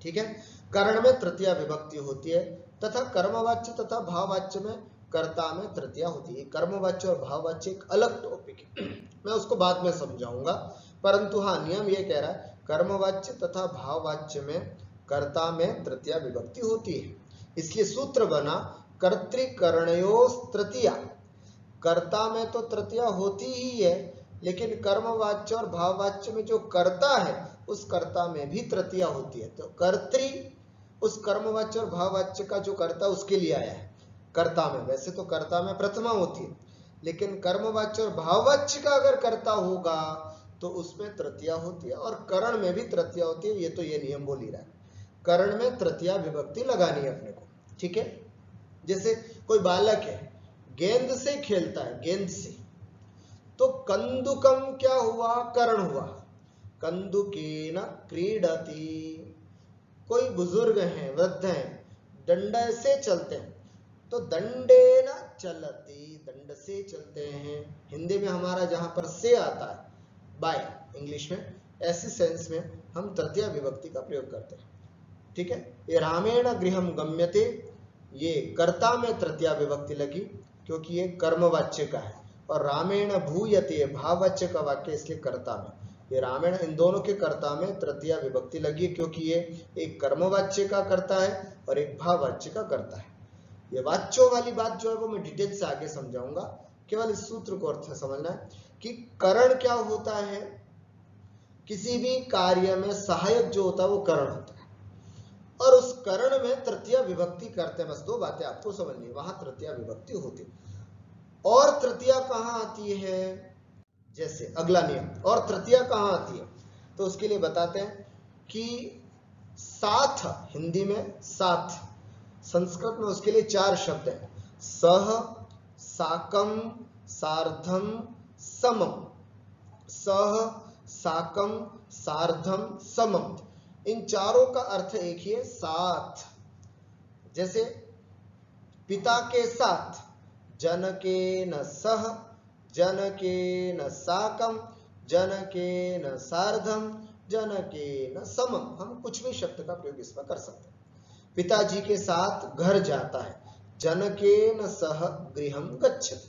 ठीक है, करण में तृतीया विभक्ति होती है। तथा कर्मवाच्य तथा भाववाच्य में कर्ता में तृतीया होती है। कर्मवाच्य और भाववाच्य एक अलग टॉपिक है, मैं उसको बाद में समझाऊंगा। परंतु हाँ, नियम ये कह रहा है कर्मवाच्य तथा भाववाच्य में कर्ता में तृतीया विभक्ति होती है। इसलिए सूत्र बना कर्तृकरणयोस् तृतीया। कर्ता में तो तृतीया होती ही है, लेकिन कर्मवाच्य और भाववाच्य में जो कर्ता है उस कर्ता में भी तृतीया होती है। तो कर्तृ उस कर्मवाच्य और भाववाच्य का जो कर्ता उसके लिए आया है कर्ता में। वैसे तो कर्ता में प्रथमा होती है, लेकिन कर्मवाच्य और भाववाच्य का अगर कर्ता होगा तो उसमें तृतीया होती है, और करण में भी तृतीया होती है। ये तो ये नियम बोल ही रहा है, करण में तृतीया विभक्ति लगानी है अपने को। ठीक है, जैसे कोई बालक है, गेंद से खेलता है, गेंद से, तो कंदुकम क्या हुआ? करण हुआ। कंदुकेन क्रीडति। कोई बुजुर्ग हैं, वृद्ध हैं, दंड से चलते हैं, तो दंडेन चलति, दंड से चलते हैं। हिंदी में हमारा जहां पर से आता है, बाय, इंग्लिश में ऐसी सेंस में हम तृतीया विभक्ति का प्रयोग करते हैं। ठीक है, ये रामेण गृहम गम्यते, ये कर्ता में तृतीया विभक्ति लगी क्योंकि ये कर्मवाच्य का है, और रामेण भूयते भाववाच्य का वाक्य, इसलिए कर्ता में। ये रामेण, इन दोनों के कर्ता में तृतीया विभक्ति लगी क्योंकि ये एक कर्मवाच्य का कर्ता है और एक भाववाच्य का कर्ता है। ये वाच्यों वाली बात जो है वो मैं डिटेल से आगे समझाऊंगा, केवल इस सूत्र को अर्थ समझना है कि करण क्या होता है। किसी भी कार्य में सहायक जो होता है वो करण होता है, और उस करण में तृतीया विभक्ति करते हैं। बस 2 बातें आपको समझनी, वहां तृतीया विभक्ति होती है। और तृतीया कहां आती है? जैसे अगला नियम, और तृतीया कहां आती है, तो उसके लिए बताते हैं कि साथ, हिंदी में साथ, संस्कृत में उसके लिए 4 शब्द हैं, सह, साकम, सार्धम, समम। सह, साकम, सार्धम, समम, इन चारों का अर्थ एक ही है, साथ। जैसे पिता के साथ जनकेन सह, जनकेन साकं, जनकेन सार्धम, जनकेन समम, हम कुछ भी शब्द का प्रयोग इसमें कर सकते हैं। पिताजी के साथ घर जाता है, जनकेन सह गृहं गच्छति,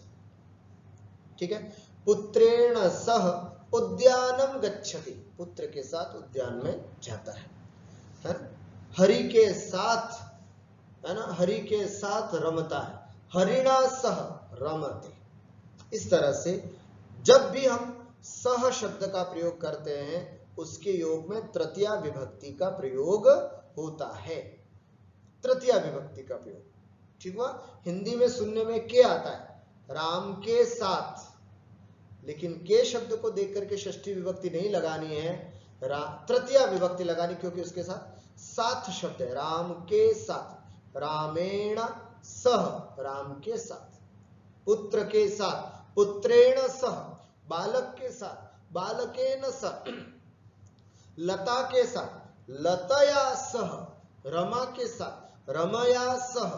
ठीक है। पुत्रेण सह उद्यानम गच्छति, पुत्र के साथ उद्यान में जाता है ना। हरि के साथ, है ना, हरि के साथ रमता है, हरिणा सह रमते। इस तरह से जब भी हम सह शब्द का प्रयोग करते हैं उसके योग में तृतीया विभक्ति का प्रयोग होता है, तृतीया विभक्ति का प्रयोग, ठीक हुआ। हिंदी में सुनने में के आता है, राम के साथ, लेकिन के शब्द को देख करके षष्ठी विभक्ति नहीं लगानी है, तृतीया विभक्ति लगानी, क्योंकि उसके साथ शब्द है, राम के साथ, रामेण सह, राम के साथ, पुत्र के साथ, पुत्रेण सह, बालक के साथ, बालकेन सह, लता के साथ, लतया सह, रमा के साथ, रमया सह,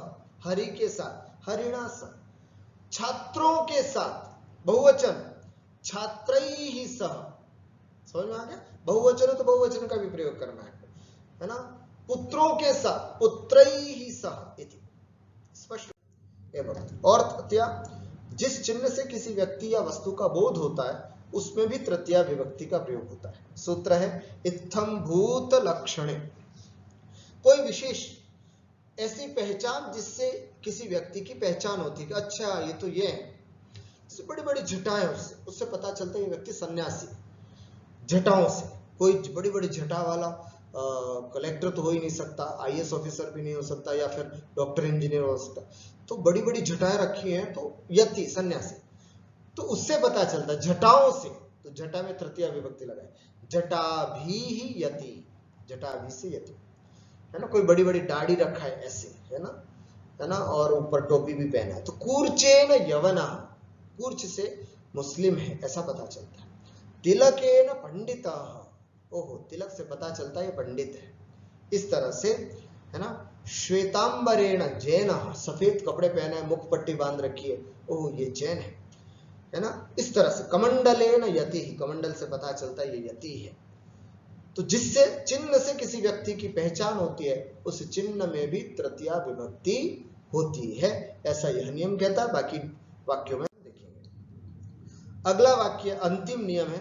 हरि के साथ, हरिणा सह, छात्रों के साथ, बहुवचन, छात्रैहि सह, समझ में आ गया। बहुवचन है तो बहुवचन का भी प्रयोग करना है ना। पुत्रों के साथ, पुत्रैहि सह इति, स्पष्ट एवं। और तृतीया, जिस चिन्ह से किसी व्यक्ति या वस्तु का बोध होता है उसमें भी तृतीया विभक्ति का प्रयोग होता है। सूत्र है इत्थम भूत लक्षणे, कोई विशेष ऐसी पहचान जिससे किसी व्यक्ति की पहचान होती है कि अच्छा ये तो ये है, बड़ी बड़ी जटाएं, उससे पता चलता है ये व्यक्ति सन्यासी, जटाओं से, कोई बड़ी बड़ी जटा वाला कलेक्टर तो हो ही नहीं सकता, आईएएस ऑफिसर भी नहीं हो सकता, या फिर डॉक्टर इंजीनियर हो सकता, तो बड़ी बड़ी जटाएं रखी हैं तो यति सन्यासी, तो उससे पता चलता जटाओं से, तो जटा में तृतीया विभक्ति लगाए, जटा भी ही यति, जटा भी से यति, है ना। कोई बड़ी बड़ी दाढ़ी रखा है ऐसे, है ना, और ऊपर टोपी भी पहना है, तो कूर्चेन यवना, कूर्च से मुस्लिम है ऐसा पता चलता है। तिलकेन पंडिता, ओहो, तिलक से पता चलता है ये पंडित है। इस तरह से, है ना। श्वेतांबरेण जैन, सफेद कपड़े पहने हैं, मुख पट्टी बांध रखी है, ओह ये जैन है ना। इस तरह से कमंडलेन यति, कमंडल से पता चलता है ये यति है। तो जिससे चिन्ह से किसी व्यक्ति की पहचान होती है उस चिन्ह में भी तृतीया विभक्ति होती है, ऐसा यह नियम कहता है। बाकी वाक्यों में देखेंगे। अगला वाक्य अंतिम नियम है,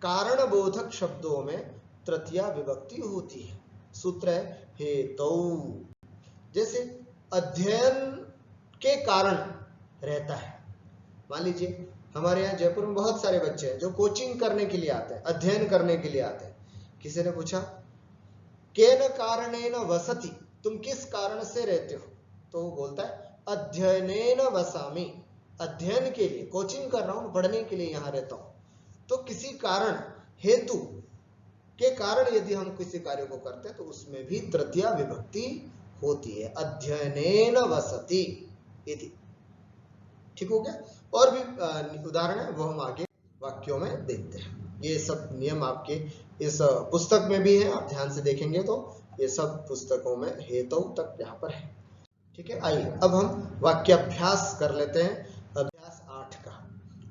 कारण बोधक शब्दों में तृतीया विभक्ति होती है। सूत्र है हेतौ, जैसे अध्ययन के कारण रहता है। मान लीजिए हमारे यहाँ जयपुर में बहुत सारे बच्चे हैं जो कोचिंग करने के लिए आते हैं, अध्ययन करने के लिए आते हैं। किसी ने पूछा केन कारणेन वसति, तुम किस कारण से रहते हो, तो वो बोलता है अध्ययनेन वसामि, अध्ययन के लिए, कोचिंग कर रहा हूं, पढ़ने के लिए यहां रहता हूं। तो किसी कारण, हेतु के कारण यदि हम किसी कार्य को करते हैं तो उसमें भी तृतीया विभक्ति होती है, अध्ययनेन वसति इति, ठीक हो गया। और भी उदाहरण है वो हम आगे वाक्यों में देखते हैं। ये सब नियम आपके इस पुस्तक में भी है, आप ध्यान से देखेंगे तो ये सब पुस्तकों में हेतु तक यहाँ पर है, ठीक है। आइए अब हम वाक्याभ्यास कर लेते हैं, अभ्यास 8 का।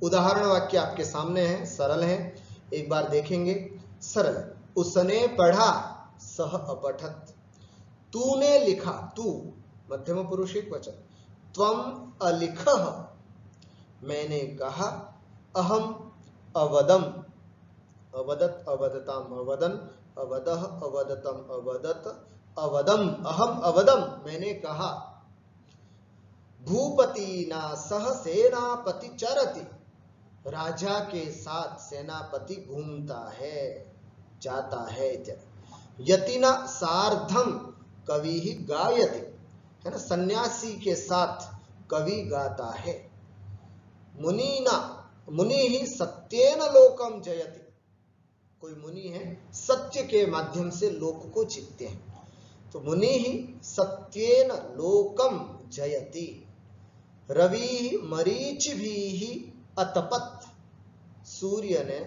उदाहरण वाक्य आपके सामने है, सरल है, एक बार देखेंगे। सरल, उसने पढ़ा, सह अपठत। तूने लिखा, तू मध्यम पुरुष एक वचन। त्वम अलिखः, मैंने कहा। अहम अवदम, अवदत अवदताम अवदन, अवदः अवदतम अवदत अवदम, अहम अवदम, मैंने कहा। भूपति ना सह सेनापति चरति, राजा के साथ सेनापति घूमता है, जाता है। यतिना सार्धम कवि ही गायति, है ना, सन्यासी के साथ कवि गाता है। मुनीना, मुनि ही सत्येन लोकम जयति, कोई मुनि है सत्य के माध्यम से लोक को जीतते हैं, तो मुनि ही सत्येन लोकम जयति। रवि मरीचि भी अतपत, सूर्य ने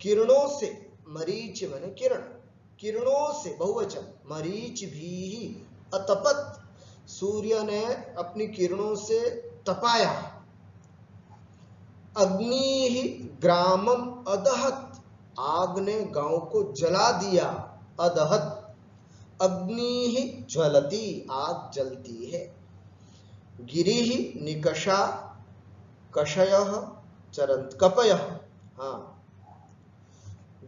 किरणों से, मरीच माने किरण, किरणों से बहुवचन, मरीच भी अतपत, सूर्य ने अपनी किरणों से तपाया। अग्नि ही ग्रामम अदहत, आग ने गांव को जला दिया। अदहत, अग्नि ही ज्वलती, आग जलती है। गिरि ही निकषा, कषयः चरंत, कपयः। हाँ,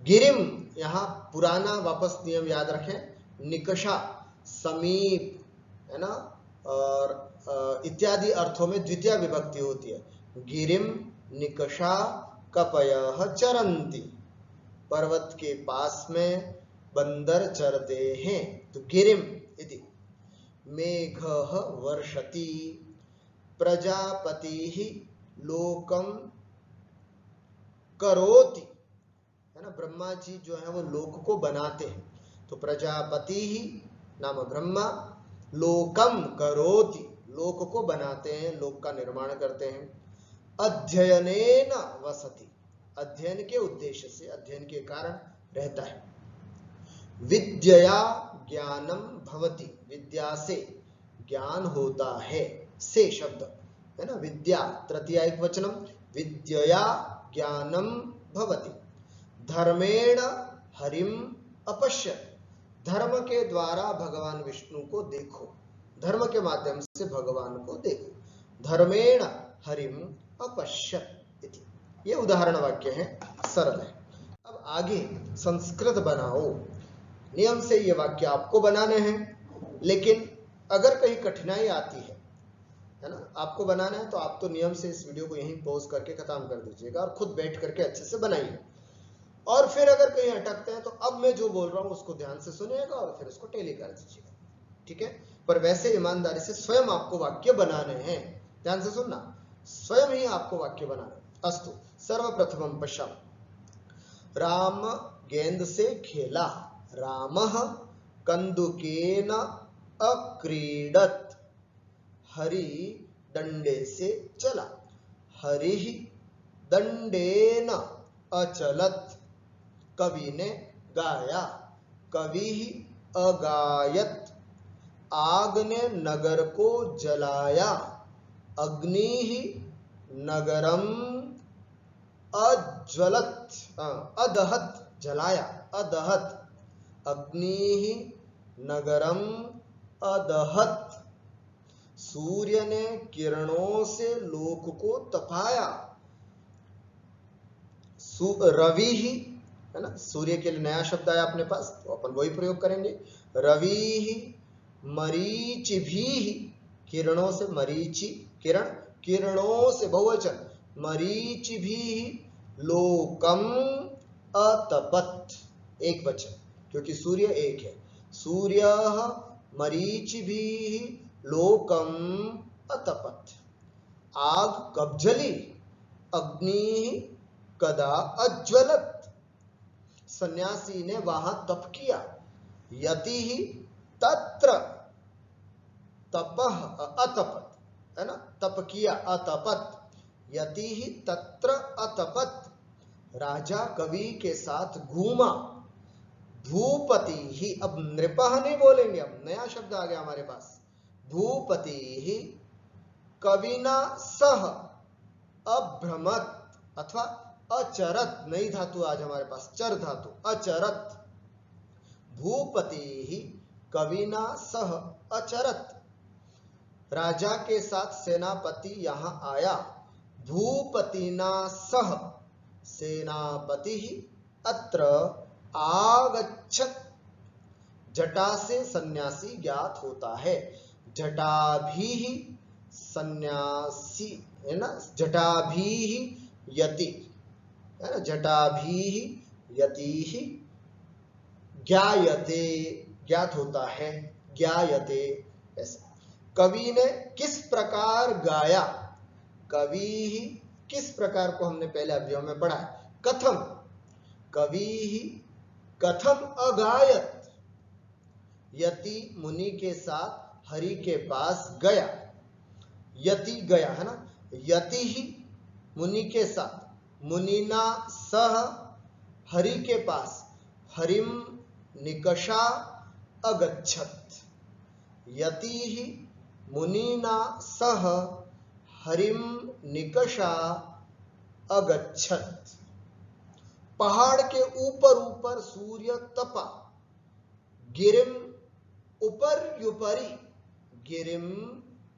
गिरिम यहां पुराना वापस नियम याद रखें, निकषा समीप है ना, और इत्यादि अर्थों में द्वितीय विभक्ति होती है। गिरिम निकषा कपयः चरन्ति, पर्वत के पास में बंदर चरते हैं। तो गिरिम इति। मेघः वर्षति, प्रजापतिः लोकम करोति, है ना, ब्रह्मा जी जो है वो लोक को बनाते हैं। तो प्रजापति ही नाम ब्रह्मा, लोकम करोति, लोक को बनाते हैं, लोक का निर्माण करते हैं। अध्ययनेन वसति, अध्ययन के उद्देश्य से, अध्ययन के कारण रहता है। विद्यया ज्ञानम भवति, विद्या से ज्ञान होता है। से शब्द है ना, विद्या तृतीया एक वचनम, विद्यया ज्ञानम भवति। धर्मेण हरिम अपश्यत, धर्म के द्वारा भगवान विष्णु को देखो, धर्म के माध्यम से भगवान को देखो। धर्मेण हरिम अपश्यत इति। ये उदाहरण वाक्य है, सरल है। अब आगे संस्कृत बनाओ। नियम से ये वाक्य आपको बनाने हैं, लेकिन अगर कहीं कठिनाई आती है ना, आपको बनाना है, तो आप तो नियम से इस वीडियो को यहीं पॉज करके खत्म कर दीजिएगा और खुद बैठ करके अच्छे से बनाइए। और फिर अगर कहीं अटकते हैं तो अब मैं जो बोल रहा हूं उसको ध्यान से सुनिएगा और फिर उसको टेली कर दीजिएगा, ठीक है। पर वैसे ईमानदारी से स्वयं आपको वाक्य बनाने हैं, ध्यान से सुनना, स्वयं ही आपको वाक्य बनाना। अस्तु, सर्वप्रथमं पश्याम। राम गेंद से खेला, रामः कंदुकेन अक्रीडत, हरि दंडे से चला, हरिः दंडेन अचलत, कवि ने गाया, कवि अगायत, आग ने नगर को जलाया, अग्नि ही नगरम अज्वलत, अदहत, जलाया, अदहत, अग्नि ही नगरम अदहत, सूर्य ने किरणों से लोक को तपाया, रवि ही, है ना, सूर्य के लिए नया शब्द आया अपने पास, तो अपन वही प्रयोग करेंगे। रवि ही मरीचिभि, किरणों से, मरीचि किरण, किरणों से बहुवचन, मरीचिभि लोकम अतपत, एक वचन, क्योंकि सूर्य एक है। सूर्य मरीचिभि लोकम अतपत, आग कब जली, अग्नि कदा अज्वलत, सन्यासी ने वहां तप किया, यति ही तत्र तपह अतपत, है ना, तप किया, अतपत, यति ही तत्र अतपत, राजा कवि के साथ घूमा, भूपति ही, अब नृपः नहीं बोलेंगे, अब नया शब्द आ गया हमारे पास, भूपति ही कविना सह अभ्रमत अथवा अचरत, नई धातु आज हमारे पास, चर धातु, अचरत, भूपति ही कविना सह अचरत, राजा के साथ सेनापति यहां आया, भूपतिना सह सेनापति ही अत्र आगच्छत, जटा से सन्यासी ज्ञात होता है, जटाभि सन्यासी, है ना, जटाभि यति, है ना, जटाभि यति ज्ञायते, ज्ञात होता है, ज्ञायते, ऐसा। कवि ने किस प्रकार गाया, कवि किस प्रकार को हमने पहले अव्यय में पढ़ा है, कथम, कवि कथम अगायत, यति मुनि के साथ हरि के पास गया, यति गया, है ना, यति ही मुनि के साथ, मुनिना सह हरि के पास, हरिम निकषा अगच्छत, यति ही मुनिना सह हरिम निकषा अगच्छत। पहाड़ के ऊपर ऊपर सूर्य तपा, गिरिम उपर्युपरि, गिरिम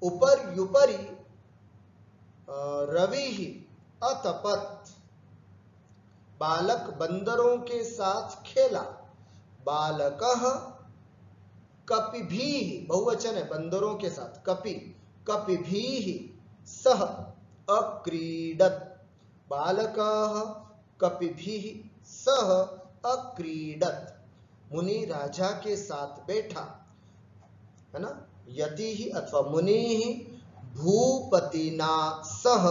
उपर्युपरि रवि अतपत। बालक बंदरों के साथ खेला, बालकः कपिभिः, बहुवचन है, बंदरों के साथ, कपि, कपिभिः सह अक्रीडत, बालकः कपिभिः सह अक्रीडत। मुनि राजा के साथ बैठा, है ना। यतिः अथवा मुनिः भूपतिना सह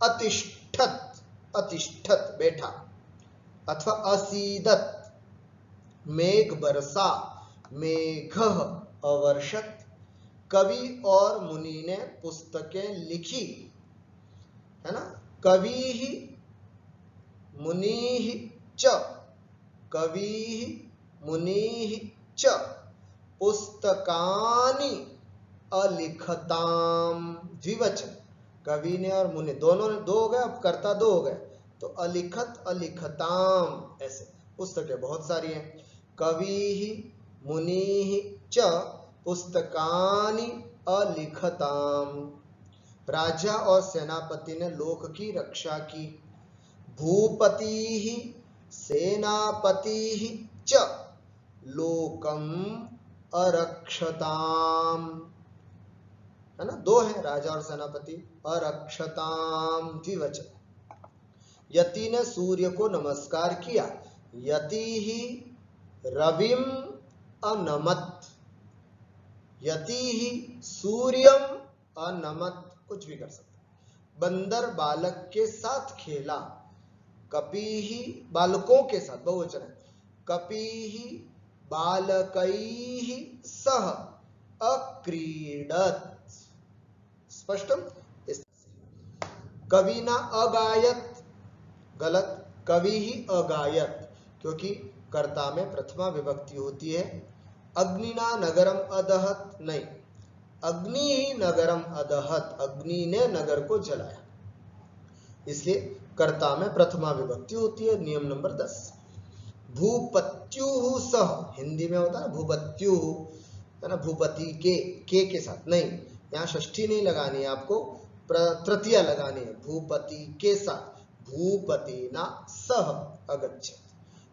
अतिष्ठत, अतिष्ठत बैठा, अथवा असीदत, मेघ बरसा, मेघः अवर्षत। कवि और मुनि ने पुस्तकें लिखी, है ना। कविः मुनिः च, कविः मुनिः च पुस्तकानि अलिखताम, द्विवचन। कवि ने और मुनि, दोनों ने, दो हो गए, अब कर्ता दो हो गए, तो अलिखत अलिखताम, ऐसे पुस्तकें बहुत सारी हैं। कविः मुनिः च पुस्तकानि अलिखताम। राजा और सेनापति ने लोक की रक्षा की। भूपतिः सेनापतिः च लोकम अरक्षताम, है ना, दो हैं, राजा और सेनापति। अरक्षताम द्विवचन। यति ने सूर्य को नमस्कार किया, यति ही रविम अनमत, यति ही सूर्यम अनमत, कुछ भी कर सकते। बंदर बालक के साथ खेला, कपिहि बालकों के साथ, बहुवचन है, कपिहि बालकैहि सह अक्रीडत। स्पष्टम। कवि ना अगायत, गलत, कवि ही अगायत, क्योंकि कर्ता में प्रथमा विभक्ति होती है। अग्निना नगरम अदहत, नहीं, अग्नि ही नगरम अदहत, अग्नि ने नगर को जलाया, इसलिए कर्ता में प्रथमा विभक्ति होती है। नियम नंबर 10। भूपत्युः सह, हिंदी में होता है भूपत्युः, है ना, भूपति के साथ, नहीं, यहाँ षष्ठी नहीं लगानी है आपको, तृतीया लगानी है। भूपति के साथ, भूपति ना सह अगच्छत।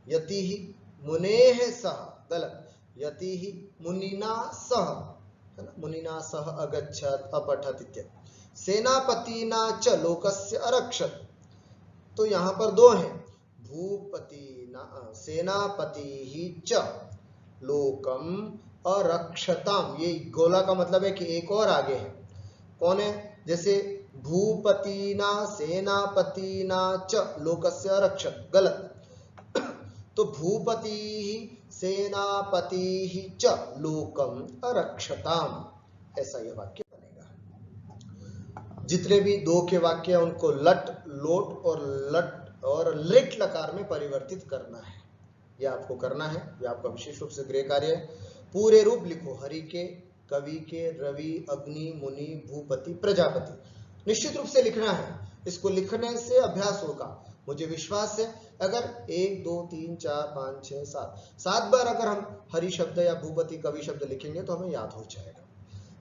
यति ही मुनेः सह, गलत, यति ही मुनिना सह, है ना, मुनिना सह अगच्छत अपठत इत्यादि। सेनापतिना च लोकस्य अरक्षत, तो यहां पर दो हैं, भूपति ना, सेनापति ही च लोकम अरक्षताम। ये गोला का मतलब है कि एक और आगे है, कौन है, जैसे भूपतिना सेनापतिना च लोकस्य अरक्षत, गलत, तो भूपति ही सेनापति ही च लोकम अरक्षताम, ऐसा यह वाक्य बनेगा। जितने भी दो के वाक्य हैं उनको लट, लोट और लिट लकार में परिवर्तित करना है, यह आपको करना है, यह आपका विशेष रूप से गृह कार्य है। पूरे रूप लिखो, हरि के, कवि के, रवि, अग्नि, मुनि, भूपति, प्रजापति, निश्चित रूप से लिखना है। इसको लिखने से अभ्यास होगा, मुझे विश्वास है। अगर 1 2 3 4 5 6 7 बार अगर हम हरि शब्द या भूपति कवि शब्द लिखेंगे तो हमें याद हो जाएगा।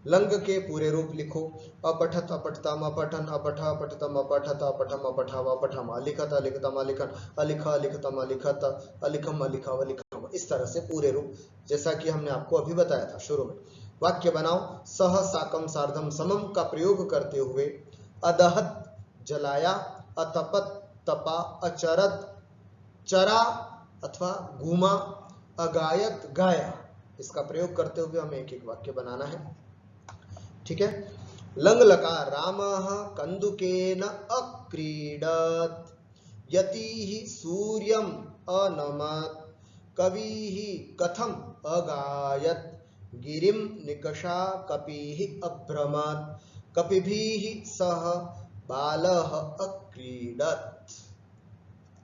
लंग के पूरे रूप लिखो, अपठत अपठतम अपठन अपठ अपठतम अपठत अपठम अपठाव अपठम, अलिखत अलिखतम अलिखन अलिख अलिखतम अलिखत अलिखम अलिखाव अलिखम, इस तरह से पूरे रूप, जैसा कि हमने आपको अभी बताया था शुरू में। वाक्य बनाओ, सह साकम सार्धम समम का प्रयोग करते हुए, अदहत जलाया, अतपत तपा, अचरत चरा अथवा घूमा, अगायत गाया, इसका प्रयोग करते हुए हमें एक एक वाक्य बनाना है, ठीक है। लंग लकार, रामः कंदुकेन अक्रीडत, यतिः सूर्यम अनमत, कविः कथम अगायत, गिरिम निकषा कपिः अभ्रमत, कपिभिः सह बालः अक्रीडत।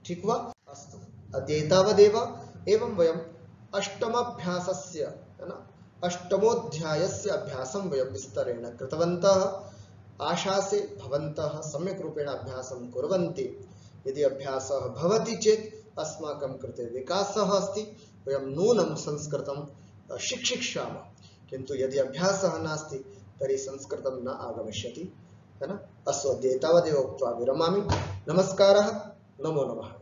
ठीक हुआ? अस्तु, अद्य एतावदेव। एवं वयम् अष्टमाभ्यासस्य, है ना, अष्टमोऽध्यायस्य अभ्यासं वयं विस्तरेण कृतवन्तः। आशासे भवन्तः सम्यक् रूपेण अभ्यासं कुर्वन्ति। यदि अभ्यासः भवति चेत् अस्माकं कृते विकासः अस्ति, वयं नूनं संस्कृतं शिक्षिष्यामः। किन्तु यदि अभ्यासः नास्ति तर्हि संस्कृतं न आगमिष्यति, है ना। अस्तु, अद्य एतावदेव उक्त्वा विरमामि। नमस्कारः, नमो नमः।